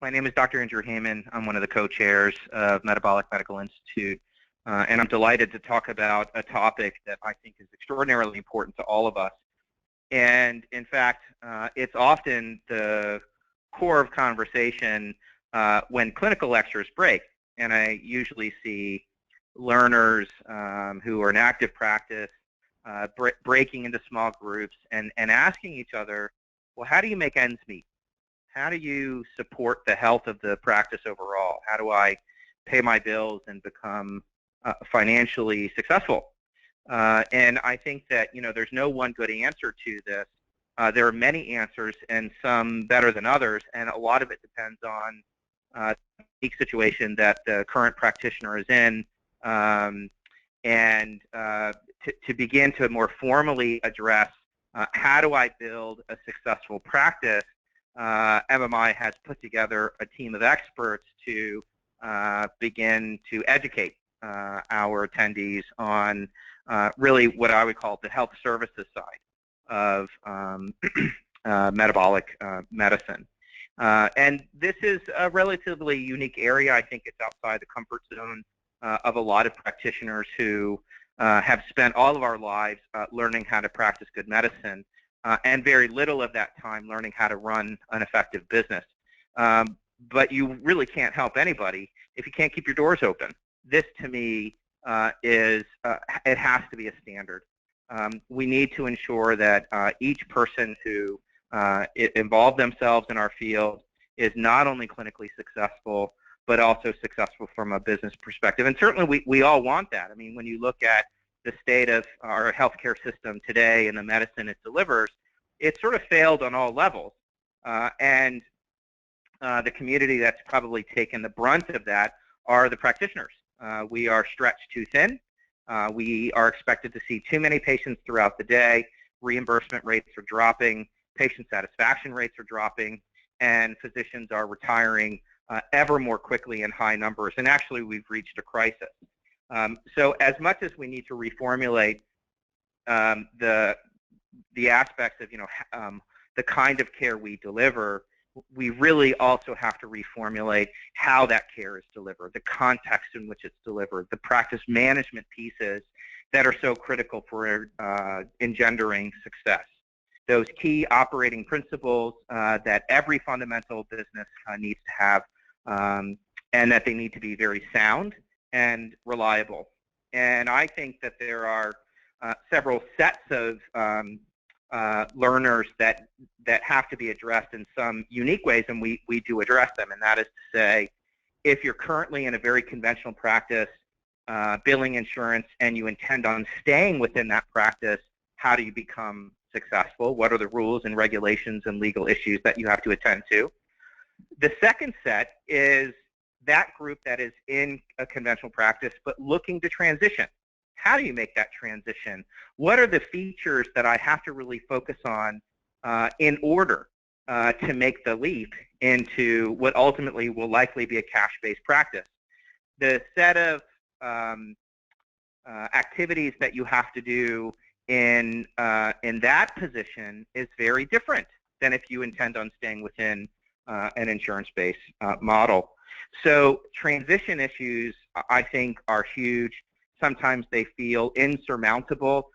My name is Dr. Andrew Heyman. I'm one of the co-chairs of Metabolic Medical Institute, and I'm delighted to talk about a topic that I think is extraordinarily important to all of us. And in fact, it's often the core of conversation when clinical lectures break. And I usually see learners who are in active practice breaking into small groups and asking each other, well, how do you make ends meet? How do you support the health of the practice overall? How do I pay my bills and become financially successful? And I think that there's no one good answer to this. There are many answers, and some better than others, and a lot of it depends on the unique situation that the current practitioner is in. And to begin to more formally address how do I build a successful practice, MMI has put together a team of experts to begin to educate our attendees on really what I would call the health services side of metabolic medicine. And this is a relatively unique area. I think it's outside the comfort zone of a lot of practitioners who have spent all of our lives learning how to practice good medicine, and very little of that time learning how to run an effective business. But you really can't help anybody if you can't keep your doors open. This, to me, it has to be a standard. We need to ensure that each person who involved themselves in our field is not only clinically successful, but also successful from a business perspective. And certainly we all want that. I mean, when you look at the state of our healthcare system today and the medicine it delivers, it sort of failed on all levels. And the community that's probably taken the brunt of that are the practitioners. We are stretched too thin. We are expected to see too many patients throughout the day. Reimbursement rates are dropping. Patient satisfaction rates are dropping. And physicians are retiring ever more quickly in high numbers. And actually, we've reached a crisis. So as much as we need to reformulate the aspects of the kind of care we deliver, we really also have to reformulate how that care is delivered, the context in which it's delivered, the practice management pieces that are so critical for engendering success. Those key operating principles that every fundamental business needs to have, and that they need to be very sound and reliable. And I think that there are several sets of learners that have to be addressed in some unique ways, and we do address them. And that is to say, if you're currently in a very conventional practice, billing insurance, and you intend on staying within that practice, how do you become successful? What are the rules and regulations and legal issues that you have to attend to? The second set is that group that is in a conventional practice but looking to transition. How do you make that transition? What are the features that I have to really focus on in order to make the leap into what ultimately will likely be a cash-based practice? The set of activities that you have to do in that position is very different than if you intend on staying within an insurance-based model. So transition issues, I think, are huge. Sometimes they feel insurmountable.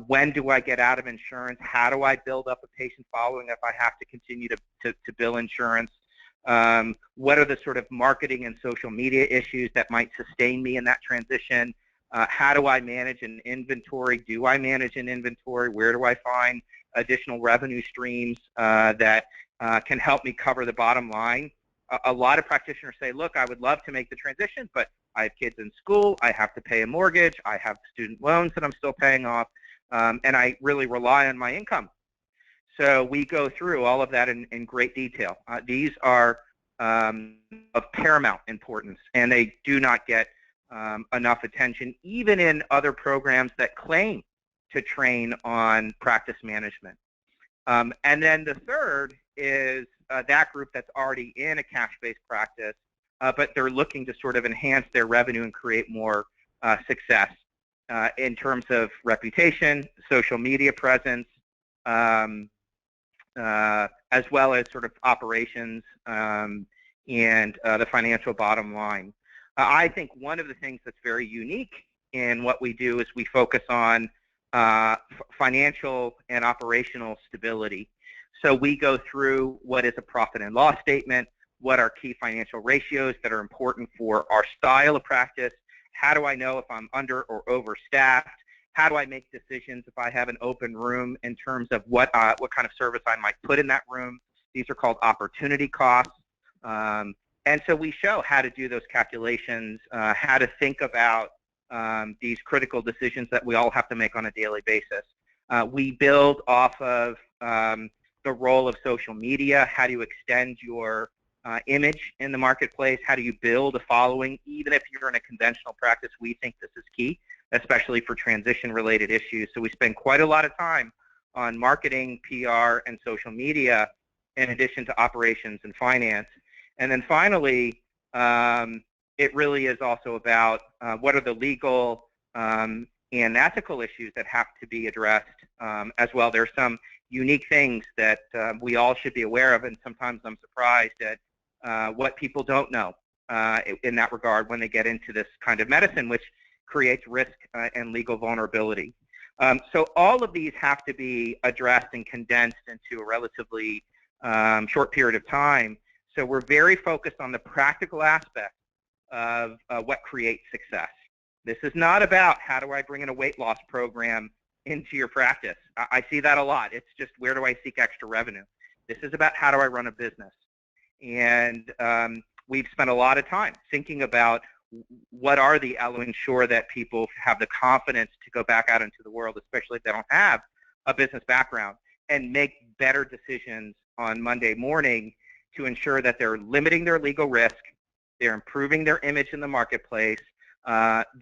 When do I get out of insurance? How do I build up a patient following if I have to continue to bill insurance? What are the sort of marketing and social media issues that might sustain me in that transition? How do I manage an inventory? Do I manage an inventory? Where do I find additional revenue streams that can help me cover the bottom line? A lot of practitioners say, look, I would love to make the transition, but I have kids in school, I have to pay a mortgage, I have student loans that I'm still paying off, and I really rely on my income. So we go through all of that in great detail. These are of paramount importance, and they do not get enough attention, even in other programs that claim to train on practice management. And then the third is that group that's already in a cash-based practice, but they're looking to sort of enhance their revenue and create more success in terms of reputation, social media presence, as well as sort of operations and the financial bottom line. I think one of the things that's very unique in what we do is we focus on financial and operational stability. So we go through what is a profit and loss statement, what are key financial ratios that are important for our style of practice, how do I know if I'm under or overstaffed, how do I make decisions if I have an open room in terms of what kind of service I might put in that room. These are called opportunity costs. And so we show how to do those calculations, how to think about these critical decisions that we all have to make on a daily basis. We build off of the role of social media. How do you extend your image in the marketplace? How do you build a following? Even if you're in a conventional practice, we think this is key, especially for transition-related issues. So we spend quite a lot of time on marketing, PR, and social media, in addition to operations and finance. And then finally, it really is also about what are the legal and ethical issues that have to be addressed as well. There's some unique things that we all should be aware of, and sometimes I'm surprised at what people don't know in that regard when they get into this kind of medicine, which creates risk and legal vulnerability. So all of these have to be addressed and condensed into a relatively short period of time. So we're very focused on the practical aspect of what creates success. This is not about how do I bring in a weight loss program into your practice. I see that a lot. It's just where do I seek extra revenue. This is about how do I run a business. And we've spent a lot of time thinking about what are the elements to ensure that people have the confidence to go back out into the world, especially if they don't have a business background, and make better decisions on Monday morning to ensure that they're limiting their legal risk, they're improving their image in the marketplace,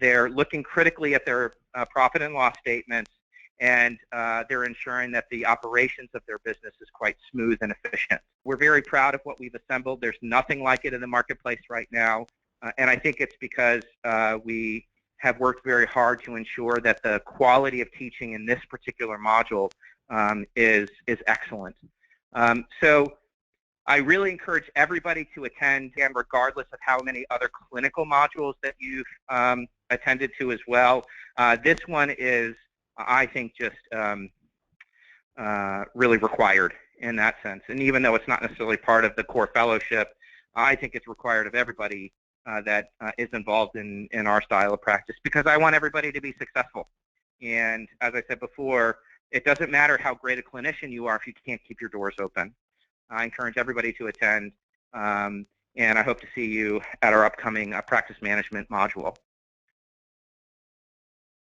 they're looking critically at their profit and loss statements, and they're ensuring that the operations of their business is quite smooth and efficient. We're very proud of what we've assembled. There's nothing like it in the marketplace right now, and I think it's because we have worked very hard to ensure that the quality of teaching in this particular module is excellent. So I really encourage everybody to attend, and regardless of how many other clinical modules that you've attended to as well. This one is, I think, just really required in that sense. And even though it's not necessarily part of the core fellowship, I think it's required of everybody that is involved in our style of practice, because I want everybody to be successful. And as I said before, it doesn't matter how great a clinician you are if you can't keep your doors open. I encourage everybody to attend, and I hope to see you at our upcoming practice management module.